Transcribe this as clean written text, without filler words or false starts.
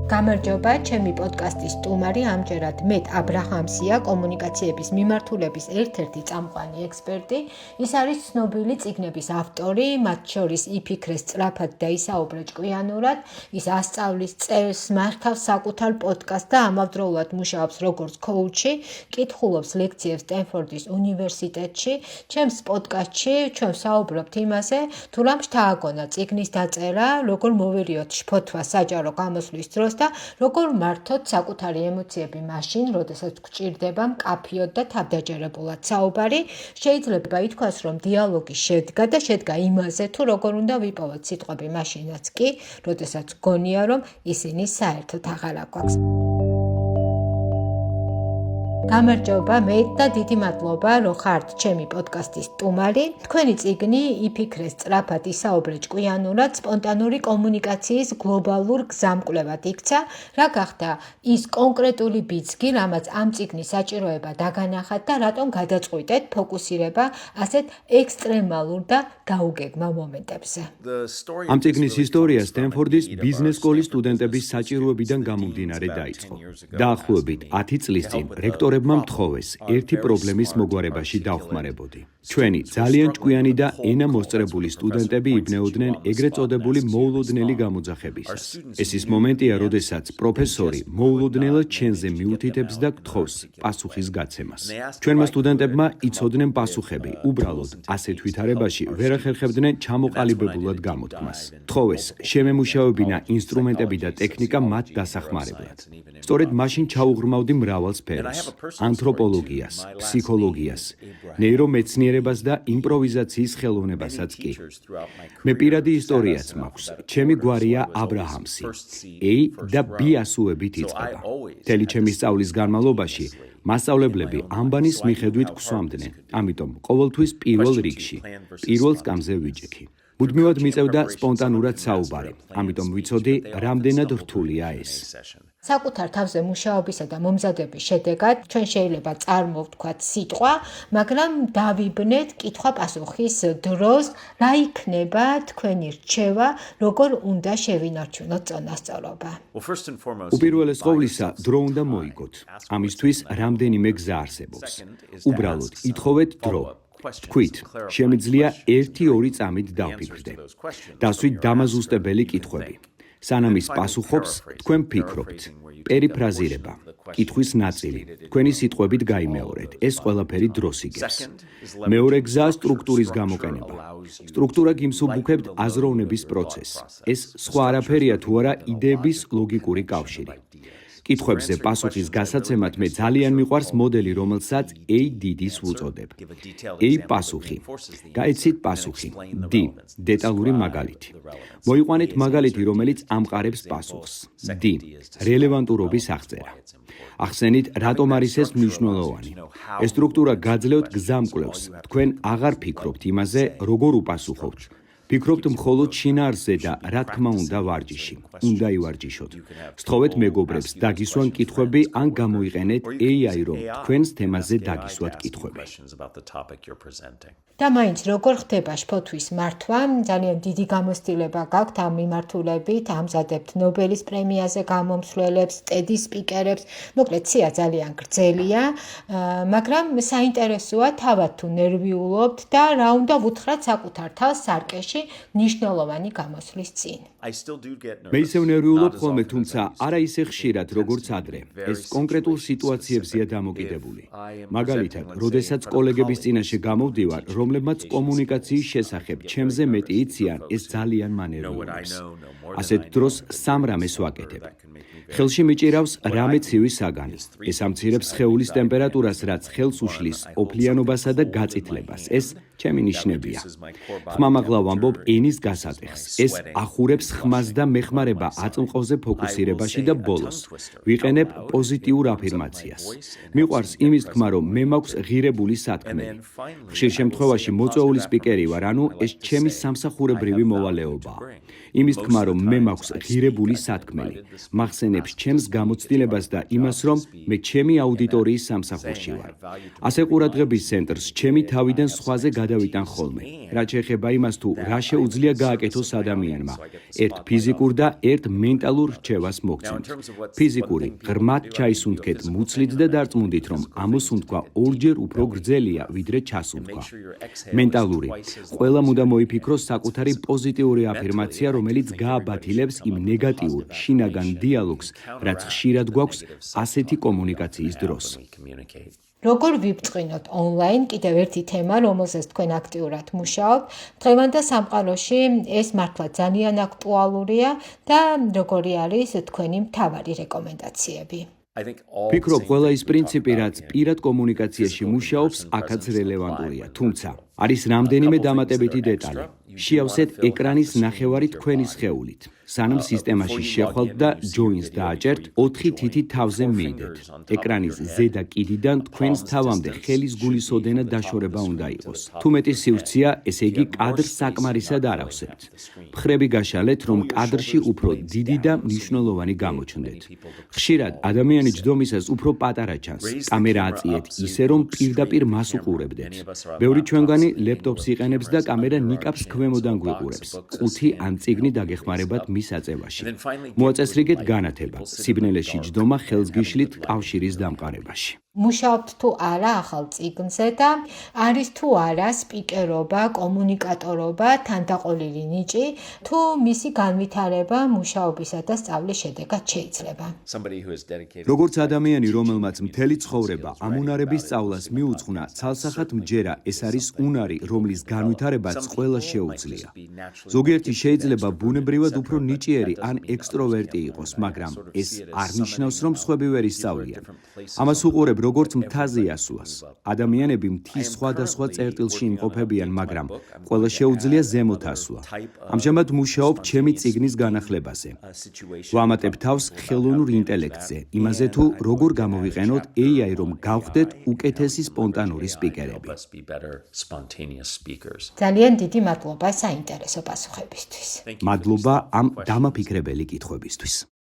გამარჯობა, ჩემი პოდკასტის სტუმარი ამჯერად მე აბრაჰამსია, კომუნიკაციების მიმართულების ერთ-ერთი წამყვანი ექსპერტი. ის არის ცნობილი წიგნების ავტორი, მათ შორის იფიქრეს სწრაფად და ისაუბრე ჭკვიანურად. ის ასწავლის წერს, მართავს საკუთარ პოდკასტს და ამავდროულად მუშაობს როგორც კოუჩი, კითხულობს ლექციებს სტენფორდის უნივერსიტეტში. ჩემს პოდკასტში ჩვენ საუბრობთ იმაზე, თუ რამ შთააგონა წიგნის დაწერა, როგორ მოვერიოთ შფოთვა საჯარო გამოსვლის დროს და როგორ მართოთ საკუთარი ემოციები მაშინ, როდესაც გვჭირდება მკაფიოდ და თავდაჯერებულად საუბარი. შეიძლება ითქვას, რომ დიალოგი შედგა იმაზე, თუ როგორ უნდა ვიპოვოთ სიტყვები მაშინაც კი, როდესაც გონია, რომ ისინი საერთოდ აღარ აგვაქვს. გამარჯობა, მე და დიდი მადლობა, რომ ხართ ჩემი პოდკასტის სტუმარი. თქვენი წიგნი იფიქრეს სწრაფად ისაუბრე ჭკვიანურად, სპონტანური კომუნიკაციის გლობალურ გზამკვლევად იქცა, რა გახდა ის კონკრეტული ბიძგი, რამაც ამ წიგნის საჭიროება დაგანახათ და რატომ გადაწყვიტეთ ფოკუსირება ასეთ ექსტრემალურ და გაუგეგმა მომენტებზე. ამ წიგნის ისტორია სტენფორდის ბიზნეს სკოლის სტუდენტების საჭიროებიდან გამომდინარე დაიწყო. დაახლოებით 10 წლის წინ რექტორებმა მთხოვეს ერთი პრობლემის მოგვარებაში დავხმარებოდი. ჩვენი ძალიან ჭკვიანი და ენა მოსწრებული სტუდენტები იბნეოდნენ ეგრეთ წოდებული მოულოდნელი გამოძახებისას. ეს ის მომენტია, როდესაც პროფესორი მოულოდნელად ჩვენზე მიუთითებს და გთხოვს პასუხის გაცემას. ჩვენმა სტუდენტებმა იცოდნენ პასუხები, უბრალოდ ასეთ ვითარებაში ვერ ახერხებდნენ ჩამოყალიბებულად გამოთქმას. თხოვეს შემემუშავებინა ინსტრუმენტები და ტექნიკა მათ დასახმარებლად. სწორედ მაშინ ჩაუღრმავდი მრავალ სფეროს: ანთროპოლოგიას, ფსიქოლოგიას, ნეირომეცნიერებას და იმპროვიზაციის ხელოვნებასაც კი. მე პირადი ისტორიაც მაქვს. ჩემი გვარია აბრაჰამსი. A და B ასოებით იწყება. მთელი ჩემი სწავლის განმავლობაში მასწავლებლები ამბანის მიხედვით გვსვამდნენ, ამიტომ ყოველთვის პირველ რიგში, პირველ სკამზე ვიჭიქი. მუდმივად მიწევდა სპონტანურად საუბარი, ამიტომ ვიცოდი, რამდენად რთულია ეს. საკუთარ თავზე მუშაობისა და მომზადების შედეგად ჩვენ შეიძლება წარმოვთქვათ სიტყვა, მაგრამ დავიბნეთ კითხვა-პასუხის დროს, რა იქნება თქვენი რჩევა, როგორ უნდა შევინარჩუნოთ წონასწორობა. უპირველეს ყოვლისა, დრო უნდა მოიგოთ. ამისთვის რამდენიმე გზა არსებობს. უბრალოდ ითხოვეთ დრო. თქვით, შემიძლია 1-2 წამით დავფიქრდე. დასვით დამაზუსტებელი კითხვები. სანამ ის პასუხობს, თქვენ ფიქრობთ. პერიფრაზირება, კითხვის ნაწილი, თქვენი სიტყვებით გაიმეორეთ, ეს ყველაფერი დროს იგებს. მეორე გზაა სტრუქტურის გამოყენება. სტრუქტურა გიმსუბუქებთ აზროვნების პროცესს. ეს სხვა არაფერია თუ არა იდეების ლოგიკური კავშირი. კითხვებზე პასუხის გასაცემად მე ძალიან მიყვარს მოდელი, რომელსაც ADD-ს ვუწოდებ. A პასუხი. გაეცით პასუხი. D დეტალური მაგალითი. მოიყვანეთ მაგალითი, რომელიც ამყარებს პასუხს. D რელევანტურობის აღწერა. ახსენით, რატომ არის ეს მნიშვნელოვანი. ეს სტრუქტურა გაძლევთ გზამკვლევს. თქვენ აღარ ფიქრობთ იმაზე, როგორ უპასუხობთ. ფიქრობთ მხოლოდ შინაარსზე და რა თქმა უნდა ვარჯიში. უნდა ივარჯიშოთ. სთხოვეთ მეგობრებს დაგისვან კითხვები ან გამოიყენეთ AI, რომ თქვენს თემაზე დაგისვათ კითხვები. და მაინც როგორ ხდება შფოთვის მართვა? ძალიან დიდი გამოცდილება გაქვთ ამ მიმართულებით, ამზადებთ ნობელის პრემიაზე გამომსვლელებს, TED-ის სპიკერებს, მოკლედ სია ძალიან გრძელია, მაგრამ საინტერესოა თავად თუ ნერვიულობთ და რა უნდა ვუთხრათ საკუთარ თავს სარკეში ნიშნულოვანი გამოსვლის წინ. მე ისევ ნერვიულობ ხოლმე, თუმცა არა ისე ხშირად, როგორც ადრე. ეს კონკრეტულ სიტუაციებზეა დამოკიდებული. მაგალითად, როდესაც კოლეგების წინაშე გამოვდივარ, რომლებმაც კომუნიკაციის შესახებ ჩემზე მეტი იციან, ეს ძალიან მანერვიულობს. ასეთ დროს სამ რამეს ვაკეთებ. ხელში მიჭირავს რამე ცივი საგანი. ეს ამცირებს სხეულის ტემპერატურას, რაც ხელს უშლის ოფლიანობასა და გაწითლებას. ეს ჩემი ნიშნებია. ხმამაღლა ვამბობ ენის გასატეხს. ეს ახურებს ხმას და მეხმარება აწმყოზე ფოკუსირებაში და ბოლოს ვიყენებ პოზიტიურ აფირმაციას. მიყვარს იმის თქმა, რომ მე მაქვს ღირებული სათქმელი. ხშირ შემთხვევაში მოწვეული სპიკერი ვარ, ანუ ეს ჩემი სამსახურებრივი მოვალეობაა. იმის თქმა, რომ მე მაქვს ღირებული სათქმელი, მახსენებს ჩემს გამოცდილებას და იმას, რომ მე ჩემი აუდიტორიის სამსახურში ვარ. ასე ყურადღების ცენტრს ჩემი თავიდან სხვაზე გადავიტან ხოლმე, რაც შეეხება იმას, თუ რა შეუძლია გააკეთოს ადამიანმა, ერთ ფიზიკურ და ერთ მენტალურ რჩევას მოგცემთ. ფიზიკური, ღრმად ჩაისუნთქეთ მუცლით და დარწმუნდით, რომ ამოსუნთქვა ორჯერ უფრო გრძელია, ვიდრე ჩასუნთქვა. მენტალური, ყველამ უნდა მოიფიქროს საკუთარი პოზიტიური აფირმაცია, რომელიც გააბათილებს იმ ნეგატიურ, შინაგან დიალოგს, რაც ხშირად გვაქვს ასეთი კომუნიკაციის დროს. როგორ ვიბწყინოთ ონლაინ კიდევ ერთი თემა, რომელზეც თქვენ აქტიურად მუშაობთ. დღევანდელ სამყაროში ეს მართლა ძალიან აქტუალურია და როგორი არის თქვენი მთავარი რეკომენდაციები? ვფიქრობ, ყველა ის პრინციპი, რაც პირად კომუნიკაციაში მუშაობს, აქაც რელევანტურია, თუმცა არის რამდენიმე დამატებითი დეტალი. შეავსეთ ეკრანის ნახევარი თქვენი სხეულით. სანამ სისტემაში შეხვალთ და joins დააჭერთ, 4 თითი თავზე მიიდეთ. ეკრანის ზედა კიდიდან თქვენს თავამდე ხელის გულისოდენა დაშორება უნდა იყოს. თუ მეტი სივრცეა, ესე იგი კადრს საკმარისად არ ავსებთ. მხრები გაშალეთ, რომ კადრში უფრო დიდი და მნიშვნელოვანი გამოჩნდეთ. ხშირად ადამიანი ჯდომისას უფრო პატარა ჩანს. კამერა აწიეთ ისე, რომ პირდაპირ მას უყურებდეთ. ბევრი ჩვენგანი ლეპტოპს იყენებს და კამერა ნიკაპს ქვემოდან გვიყურებს. ყუთი ან წიგნი დაგეხმარებათ მის აწევაში. მოაწესრიგეთ განათება, სიბნელეში ჯდომა ხელს გიშლით კავშირის დამყარებაში. მუშაობთ თუ არა ახალ წიგნზე და არის თუ არა სპიკერობა, კომუნიკატორობა, თანდაყოლილი ნიჭი, თუ მისი განვითარება მუშაობისა და სწავლის შედეგად შეიძლება. როგორც ადამიანი, რომელმაც მთელი ცხოვრება ამუნარების სწავლას მიუძღვნა, ცალსახად მჯერა ეს არის უნარი, რომლის განვითარებაც ყველა შეუძლია. ზოგიერთი შეიძლება ბუნებრივად უფრო ნიჭიერი ან ექსტროვერტი იყოს, მაგრამ ეს არ ნიშნავს, რომ სხვები ვერ ისწავლიან. ამას უყურებ როგორც მთაზე ასვლას. ადამიანები მთის სხვადასხვა წერტილში იმყოფებიან, მაგრამ ყველა შეუძლია ზემოთ ასვლა. ამჟამად მუშაობ ჩემი წიგნის განახლებაზე. ვამატებ თავს ხელოვნურ ინტელექტზე, იმაზე თუ როგორ გამოვიყენოთ AI, რომ გავხდეთ უკეთესი სპონტანური სპიკერები. ძალიან დიდი მადლობა საინტერესო პასუხებისთვის. მადლობა ამ დამაფიქრებელი კითხვებისთვის.